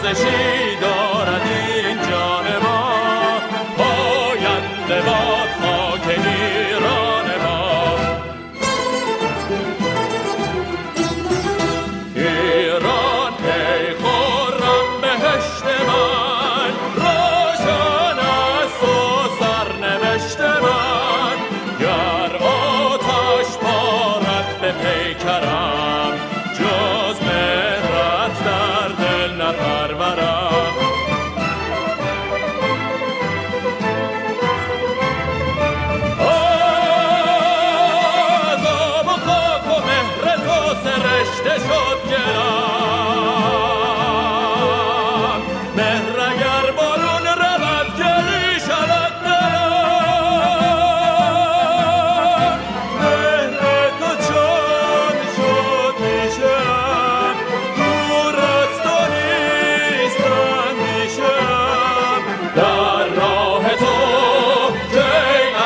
ارزشی دارد این جان ما، پاینده باد خاک ایران ما. ایران ای خرم بهشت من، روشن است و سرنوشت من. گر آتش بارد به پیکرم، جز مهرت در دل نپرورم. از آب و خاک و مهر تو سرشته شد گلم. مهر اگر برون رود گلی شود دلم. مهر تو چون شد پیشم، دور از تو نیست اندیشم. در راه تو کی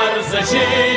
ارزشی